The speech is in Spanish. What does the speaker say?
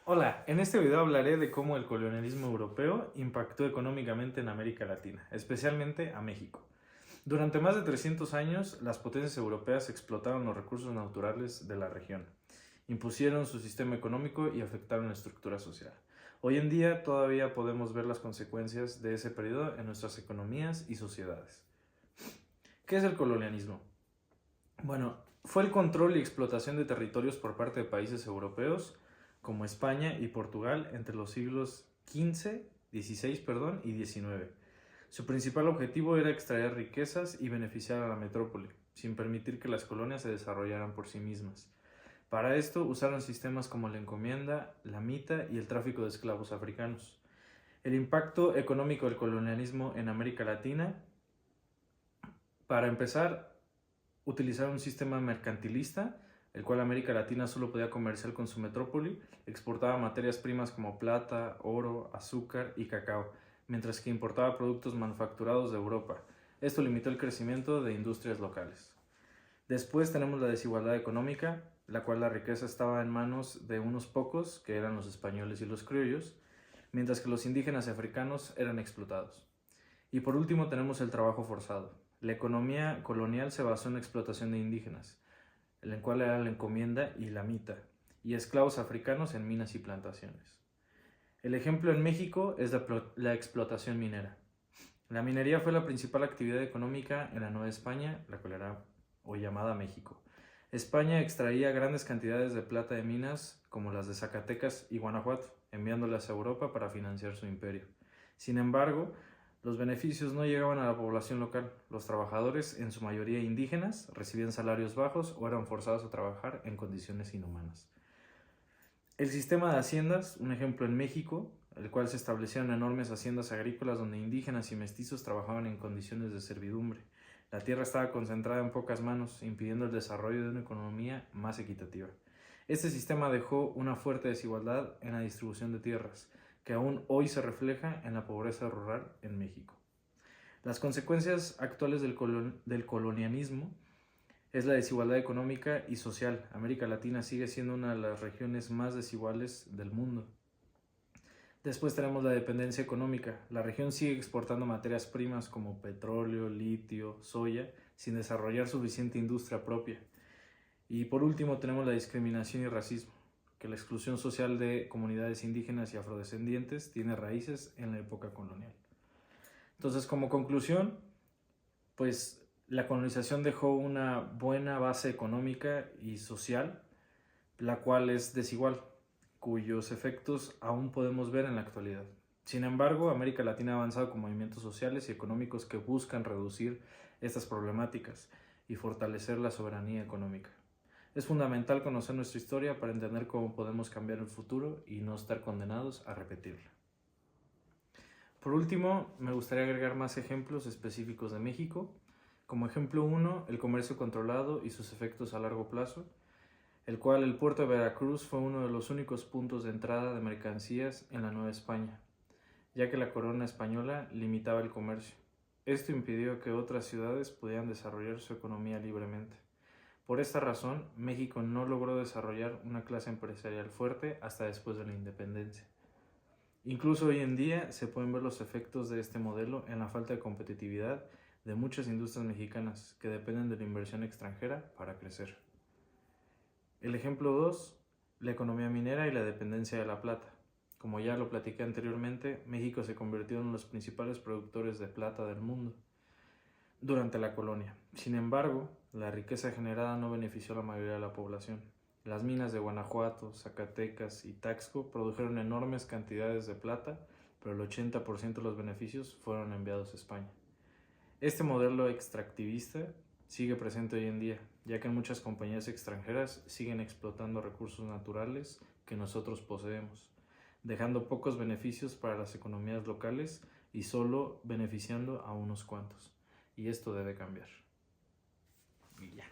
Hola, en este video hablaré de cómo el colonialismo europeo impactó económicamente en América Latina, especialmente a México. Durante más de 300 años, las potencias europeas explotaron los recursos naturales de la región, impusieron su sistema económico y afectaron la estructura social. Hoy en día todavía podemos ver las consecuencias de ese periodo en nuestras economías y sociedades. ¿Qué es el colonialismo? Bueno, fue el control y explotación de territorios por parte de países europeos como España y Portugal entre los siglos XVI y XIX. Su principal objetivo era extraer riquezas y beneficiar a la metrópoli, sin permitir que las colonias se desarrollaran por sí mismas. Para esto usaron sistemas como la encomienda, la mita y el tráfico de esclavos africanos. El impacto económico del colonialismo en América Latina, para empezar, utilizaron un sistema mercantilista, el cual América Latina solo podía comerciar con su metrópoli, exportaba materias primas como plata, oro, azúcar y cacao, mientras que importaba productos manufacturados de Europa. Esto limitó el crecimiento de industrias locales. Después tenemos la desigualdad económica, la cual la riqueza estaba en manos de unos pocos, que eran los españoles y los criollos, mientras que los indígenas y africanos eran explotados. Y por último tenemos el trabajo forzado. La economía colonial se basó en la explotación de indígenas, en la cual era la encomienda y la mita, y esclavos africanos en minas y plantaciones. El ejemplo en México es la explotación minera. La minería fue la principal actividad económica en la Nueva España, la cual era hoy llamada México. España extraía grandes cantidades de plata de minas como las de Zacatecas y Guanajuato, enviándolas a Europa para financiar su imperio. Sin embargo, los beneficios no llegaban a la población local. Los trabajadores, en su mayoría indígenas, recibían salarios bajos o eran forzados a trabajar en condiciones inhumanas. El sistema de haciendas, un ejemplo en México, el cual se establecieron enormes haciendas agrícolas donde indígenas y mestizos trabajaban en condiciones de servidumbre. La tierra estaba concentrada en pocas manos, impidiendo el desarrollo de una economía más equitativa. Este sistema dejó una fuerte desigualdad en la distribución de tierras, que aún hoy se refleja en la pobreza rural en México. Las consecuencias actuales del colonialismo es la desigualdad económica y social. América Latina sigue siendo una de las regiones más desiguales del mundo. Después tenemos la dependencia económica. La región sigue exportando materias primas como petróleo, litio, soya, sin desarrollar suficiente industria propia. Y por último tenemos la discriminación y racismo, que la exclusión social de comunidades indígenas y afrodescendientes tiene raíces en la época colonial. Entonces, como conclusión, pues la colonización dejó una buena base económica y social, la cual es desigual, cuyos efectos aún podemos ver en la actualidad. Sin embargo, América Latina ha avanzado con movimientos sociales y económicos que buscan reducir estas problemáticas y fortalecer la soberanía económica. Es fundamental conocer nuestra historia para entender cómo podemos cambiar el futuro y no estar condenados a repetirla. Por último, me gustaría agregar más ejemplos específicos de México. Como ejemplo 1, el comercio controlado y sus efectos a largo plazo, el cual el puerto de Veracruz fue uno de los únicos puntos de entrada de mercancías en la Nueva España, ya que la corona española limitaba el comercio. Esto impidió que otras ciudades pudieran desarrollar su economía libremente. Por esta razón, México no logró desarrollar una clase empresarial fuerte hasta después de la independencia. Incluso hoy en día se pueden ver los efectos de este modelo en la falta de competitividad de muchas industrias mexicanas que dependen de la inversión extranjera para crecer. El ejemplo 2, la economía minera y la dependencia de la plata. Como ya lo platiqué anteriormente, México se convirtió en los principales productores de plata del mundo durante la colonia. Sin embargo, la riqueza generada no benefició a la mayoría de la población. Las minas de Guanajuato, Zacatecas y Taxco produjeron enormes cantidades de plata, pero el 80% de los beneficios fueron enviados a España. Este modelo extractivista sigue presente hoy en día, ya que muchas compañías extranjeras siguen explotando recursos naturales que nosotros poseemos, dejando pocos beneficios para las economías locales y solo beneficiando a unos cuantos. Y esto debe cambiar. Y ya.